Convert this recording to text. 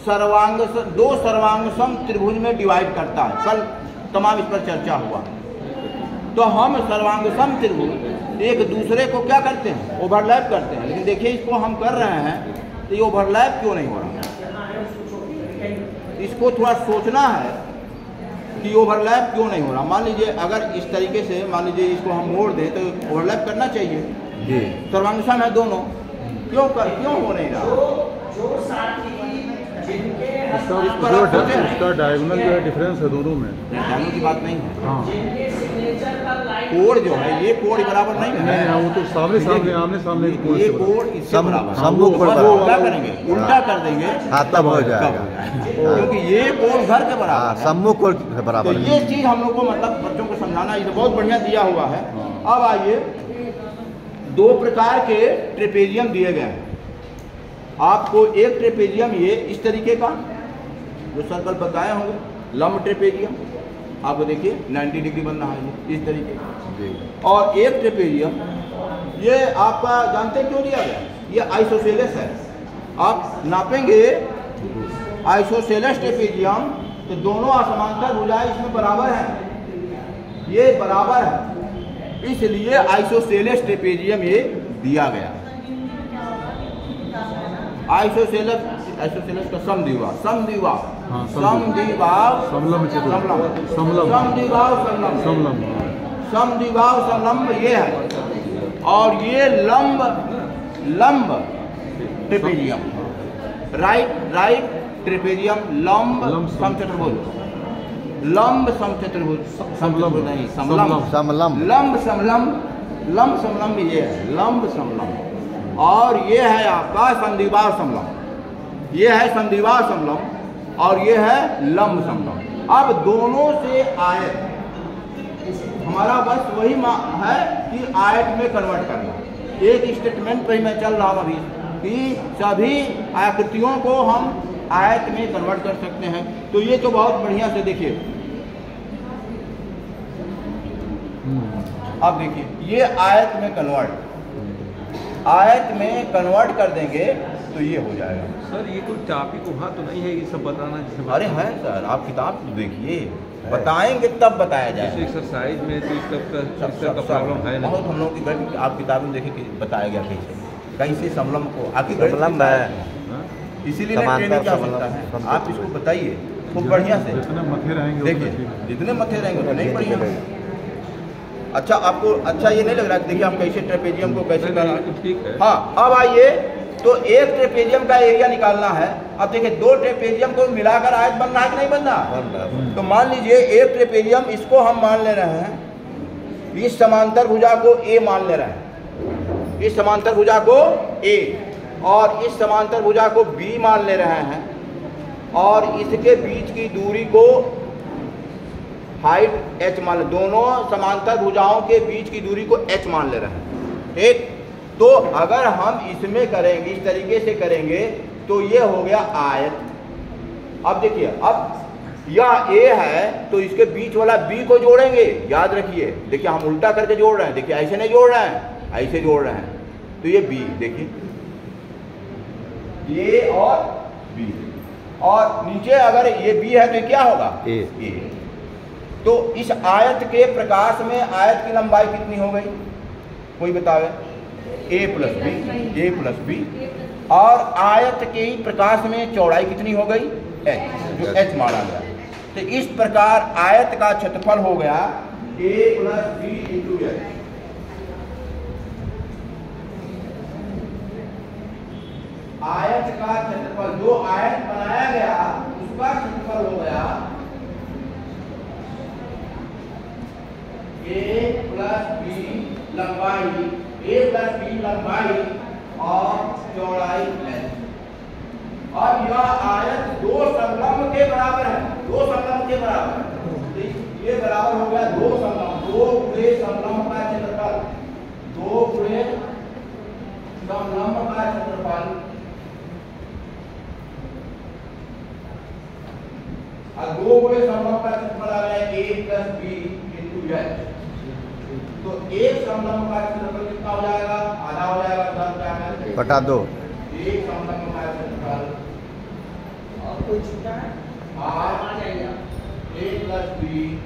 दो सर्वांग त्रिभुज में डिवाइड करता है। कल तमाम इस पर चर्चा हुआ। तो हम सर्वांग त्रिभुज एक दूसरे को क्या करते हैं, ओवरलैप करते हैं। लेकिन देखिए इसको हम कर रहे हैं तो ये ओवरलैप क्यों नहीं हो रहा, इसको थोड़ा सोचना है कि ओवरलैप क्यों नहीं हो रहा। मान लीजिए अगर इस तरीके से मान लीजिए इसको हम मोड़ दें तो ओवरलैप करना चाहिए जी, सर्वांग है दोनों, क्यों हो नहीं रहा। इसका डायगोनल जो है डिफरेंस है दोनों में, डायगोनल की बात नहीं है। हाँ, कोण जो है ये कोण बराबर नहीं है। नहीं, वो तो आमने सामने ये कोण इससे बराबर, सम्मुख उल्टा करेंगे, उल्टा कर देंगे तब हो जाएगा, क्योंकि ये कोण घर के बराबर है, सम्मुख कोण के बराबर। तो ये चीज हम लोग को मतलब बच्चों को समझाना ये बहुत बढ़िया दिया हुआ है। अब आइए, दो प्रकार के ट्रेपेजियम दिए गए हैं आपको। एक ट्रेपेजियम ये इस तरीके का जो सर्कल बताए होंगे, लंब ट्रेपेजियम, आपको देखिए 90 डिग्री बन रहा है इस तरीके का। और एक ट्रेपेजियम ये आपका जानते क्यों दिया गया, ये आइसोसेलेस है। आप नापेंगे आइसोसेलेस ट्रेपेजियम तो दोनों असमांतर भुजाएं इसमें बराबर हैं, ये बराबर है, इसलिए आइसोसेलेस ट्रेपेजियम ये दिया गया। आइसोसेलेस का समद्विबाहु, समलंब ये है। और ये लंब ट्रेपेजियम, राइट ट्रेपेजियम लंब समचतुर्भुज, लंब समचतुर्भुज, समलंब नहीं, समलंब, लंब समलंब ये है, लंब समलंब। और ये है आपका संधिबाहु समलंब, ये है संधिबाहु समलंब और ये है लंब समलंब। अब दोनों से आयत, हमारा बस वही है कि आयत में कन्वर्ट करना। एक स्टेटमेंट पे मैं चल रहा हूँ अभी कि सभी आकृतियों को हम आयत में कन्वर्ट कर सकते हैं। तो ये तो बहुत बढ़िया से देखिए, अब देखिए ये आयत में कन्वर्ट कर देंगे तो ये हो जाएगा। सर ये कोई टॉपिक वहाँ तो नहीं है ये सब बताना जैसे? अरे है सर, आप किताब देखिए, बताएंगे तब बताया जाए। एक्सरसाइज में तो इसका प्रॉब्लम है ना, बहुत हम लोग की आप किताब में देखिए बताया गया कैसे समलंब को आखिर समलंब है, इसीलिए ट्रेनिंग क्या सकता है। आप इसको बताइए खूब बढ़िया से, जितने मथे रहेंगे देखिए जितने मथे रहेंगे उतने ही बढ़िया। अच्छा आपको अच्छा ये नहीं लग रहा, देखिए हम कैसे ट्रेपेजियम को कैसे करेंगे। हाँ अब आइए, तो एक ट्रेपेजियम का एरिया निकालना है। अब देखिए दो ट्रेपेजियम को मिलाकर आयत बन रहा है कि नहीं बन रहा। तो मान लीजिए एक ट्रेपेजियम, इसको हम मान ले रहे हैं, इस समांतर भुजा को ए मान ले रहे हैं, इस समांतर भुजा को ए, और इस समांतर भुजा को बी मान ले रहे हैं, और इसके बीच की दूरी को हाइट h मान ले, दोनों समांतर भुजाओं के बीच की दूरी को h मान ले रहे हैं। ठीक, तो अगर हम इसमें करेंगे, इस तरीके से करेंगे तो ये हो गया आयत। अब देखिए, अब यह a है तो इसके बीच वाला b को जोड़ेंगे, याद रखिए। देखिए हम उल्टा करके जोड़ रहे हैं, देखिए ऐसे नहीं जोड़ रहे हैं, ऐसे जोड़ रहे हैं। तो ये b, देखिए a और b, और नीचे अगर ये b है तो क्या होगा a। तो इस आयत के प्रकाश में आयत की लंबाई कितनी हो गई, कोई बतावे? a प्लस बी, और आयत के ही प्रकाश में चौड़ाई कितनी हो गई h, जो h माना गया। तो इस प्रकार आयत का क्षेत्रफल हो गया a plus B into h। आयत का क्षेत्रफल, जो आयत बनाया गया उसका क्षेत्रफल हो गया a प्लस बी लंबाई, a प्लस बी लंबाई और चौड़ाई h। अब यह आयत दो समलंब के बराबर है, दो समलंब के बराबर है। ये बराबर हो गया दो समलंब, दो गुणे समलंब का क्षेत्रफल, दो गुणे समलंब का क्षेत्रफल, और दो गुणे समलंब का क्षेत्रफल आ गया a plus B into h। तो एक समलंब का क्षेत्रफल कितना हो जाएगा, आधा हो जाएगा, क्या है बटा 2। एक समलंब का क्षेत्रफल R A plus B